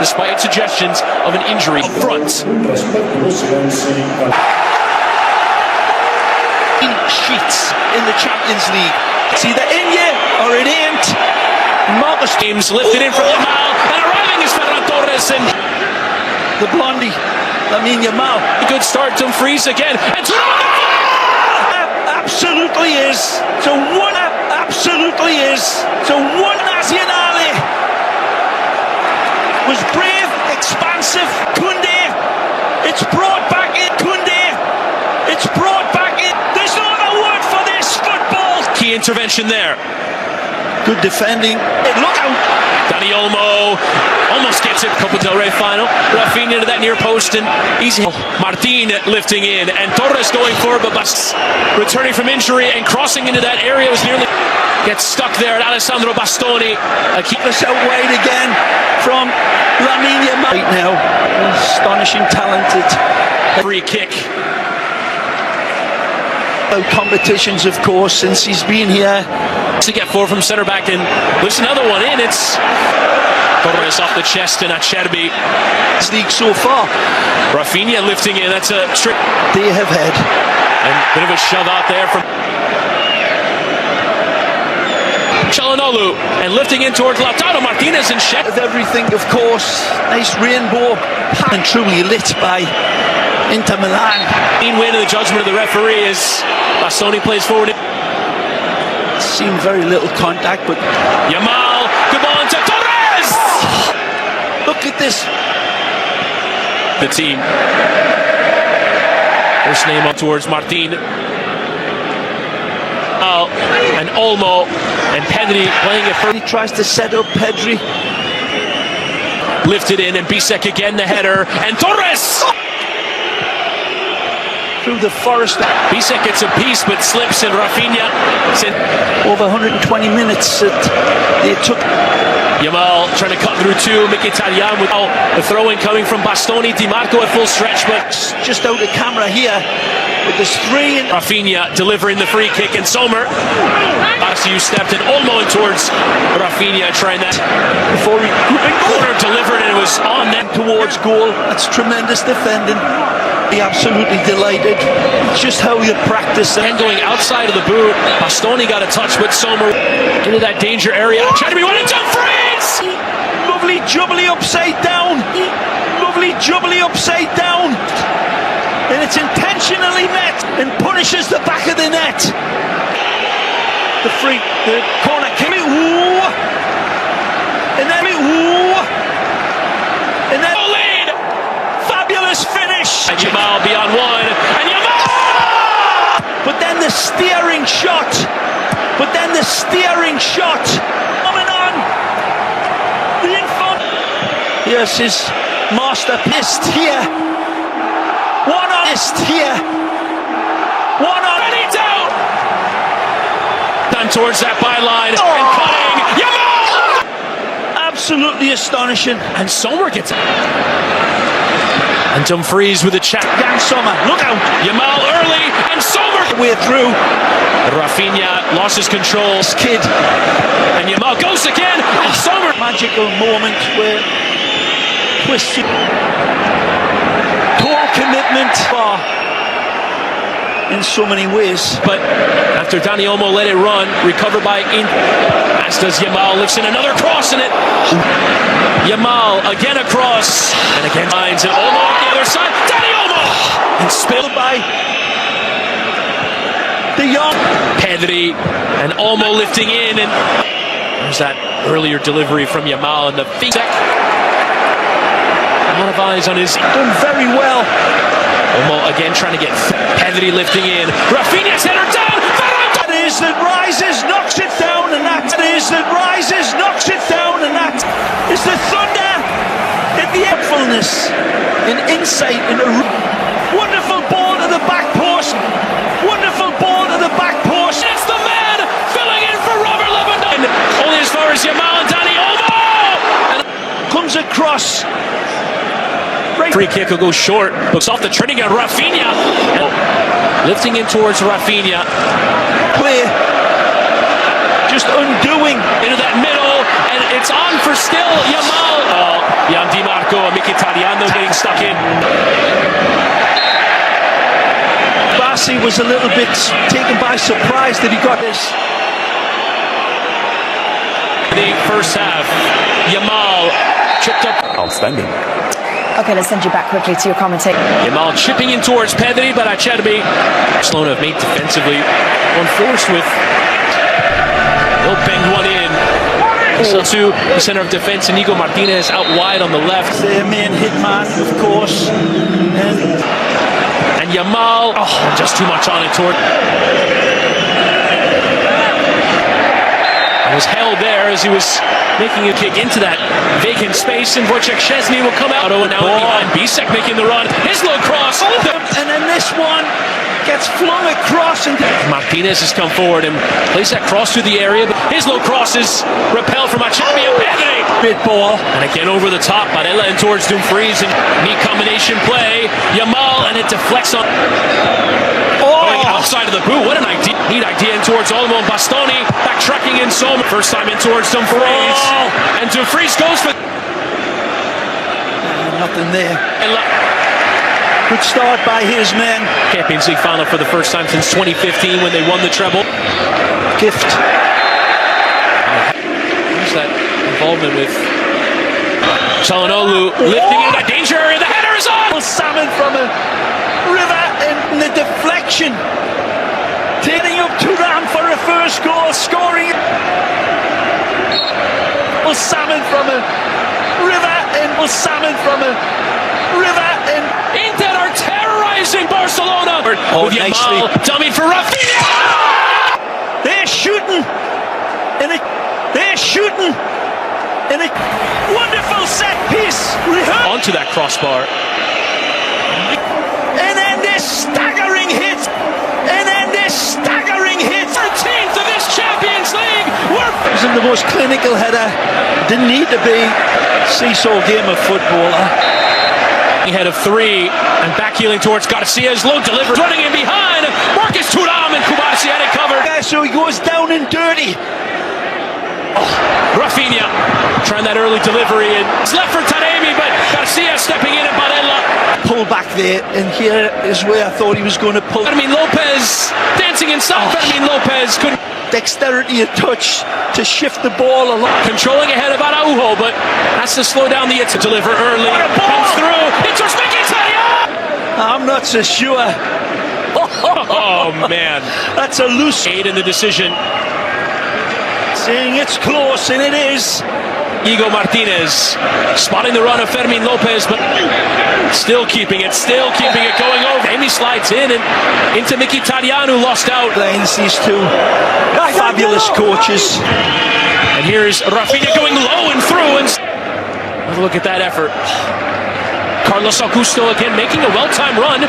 despite suggestions of an injury up front. Sheets in the Champions League. It's either in yet or it ain't. Marcus James lifted in from Yamal, and arriving is Ferran Torres and the blondie, Yamal. A good start, Dumfries again, and absolutely is. So one absolutely is. So one Nacionale was brave, expansive. Koundé, it's brought back in. Koundé, it's brought back in. There's no other word for this football. Key intervention there. Good defending. Look out. Dani Olmo almost gets it. Copa del Rey final. Rafinha to that near post and easy. Martin lifting in and Torres going forward, but returning from injury and crossing into that area was nearly gets stuck there at Alessandro Bastoni. Keep us out wide again from Lamine Yamal. Right now, astonishing, talented. Free kick. Competitions, of course, since he's been here. To get four from centre back, and there's another one in. It's Torres off the chest and Acerbi. This league so far. Rafinha lifting in. That's a trick. They have had. And a bit of a shove out there from Çalhanoğlu, and lifting in towards Lautaro Martinez and Shep. Of everything, of course. Nice rainbow. And truly lit by Inter Milan. Clean win in the judgment of the referee as Bastoni plays forward. Seen very little contact, but Yamal, good ball into Torres! Look at this. The team. First name up towards Martin. And Olmo and Pedri playing it first. He tries to set up Pedri. Lifted in and Bisek again, the header. And Torres! Through the forest. Bisek gets a piece but slips, and Rafinha over 120 minutes they took. Yamal trying to cut through two. Mkhitaryan with the throw-in coming from Bastoni. Di Marco at full stretch, but just out of camera here. But there's three. And Rafinha delivering the free kick, and Sommer. Barciu stepped and Olmo towards Rafinha trying that before he corner delivered, and it was on them towards goal. That's tremendous defending. Absolutely delighted. Just how you practice. And going outside of the boot. Bastoni got a touch with Sommer into that danger area. Trying to be one and Dumfries! Lovely jubbly upside down. Lovely jubbly upside down. And it's intentionally met and punishes the back of the net. The corner kick. And then lead. Fabulous finish. And Yamal beyond one. And Yamal! But then the steering shot. Coming on. The infant. Here's his masterpiece here. One on here. One on. Ready down. Done towards that byline. And cutting. Yamal! Absolutely astonishing. And Sommer gets it. And Dumfries with a check. Jan Sommer, look out! Yamal early, and Sommer way through. Rafinha lost his control. This kid. And Yamal goes again, and Sommer. Magical moment where twisted. Total commitment in so many ways. But after Dani Olmo let it run, recovered by as does Yamal, lifts in another cross in it. Yamal again across, and again lines, and Olmo on the other side. Dani Olmo! And spilled by the young Pedri, and Olmo lifting in, and there's that earlier delivery from Yamal, and the feet. A lot of eyes on his. Done very well. Olmo again trying to get Pedri lifting in. Rafinha's header down. That is that rises, knocks it down, and that is that rises, knocks it down, and that is the thunder in the helpfulness, in insight, in a wonderful ball to the back post. Wonderful ball to the back post. It's the man filling in for Robert Lewandowski. Only as far as Yamal and Dani Olmo. And comes across. Free kick will go short. Looks off the training on Rafinha. Lifting in towards Rafinha. Play. Just undoing into that middle. And it's on for still Yamal. Oh, Jan Di Marco and Mkhitaryan getting stuck in. Barsi was a little bit taken by surprise that he got this. The first half, Yamal chipped up. Outstanding. Okay, let's send you back quickly to your commentator. Yamal chipping in towards Pedri, but Acerbi. Barcelona have made defensively unforced with. They'll bang one in. So to the center of defense, Inigo Martinez out wide on the left. Their main hitman, of course. And Yamal, just too much on it toward. It was held there as he was making a kick into that vacant space, and Wojciech Szczesny will come out. And now behind Bisek making the run. His low cross. And then this one gets flung across. And Martinez has come forward and plays that cross through the area, but his low cross is repelled from Acerbi and Pedri. Bit ball. And again over the top, Barella in towards Dumfries, and neat combination play. Yamal, and it deflects on. Going outside of the boot. What a neat idea in towards Olmo and Bastoni. Backtracking in Sommer. First time in towards Dumfries. And Dumfries goes for. Nothing there. Good start by his men. Champions League final for the first time since 2015 when they won the treble. Gift. Who's that involvement with Çalhanoğlu lifting in that danger area? The header is on! Salmon from a river in the deflection. Taking up Thuram for a first goal, scoring. Salmon from a river in. Salmon from a river in. Inter are terrorizing Barcelona. With Yamal, dummy for Rafinha. They're shooting. They're shooting. In a wonderful set piece. Onto that crossbar. And then this staggering hit. And then this staggering hit. 13th of this Champions League. It was in the most clinical header. Didn't need to be seesaw game of football. Head of three and back heeling towards Garcia's low delivery. Running in behind. Marcus Thuram and Kubasi had it covered. So he goes down and dirty. Rafinha trying that early delivery, and it's left for Taremi, but Garcia stepping in and Barella. Pull back there, and here is where I thought he was going to pull. Fermin Lopez dancing inside. Fermin Lopez couldn't. Dexterity of touch to shift the ball along. Controlling ahead of Araujo, but has to slow down the to deliver early. Comes through. It's Mkhitaryan. I'm not so sure. Oh man, that's a loose aid in the decision. Saying it's close, and it is. Inigo Martinez spotting the run of Fermin Lopez, but still keeping it going over. Amy slides in and into Mkhitaryan, who lost out. Lines these two fabulous coaches. And here's Rafinha going low and through, and have a look at that effort. Carlos Augusto again making a well-timed run.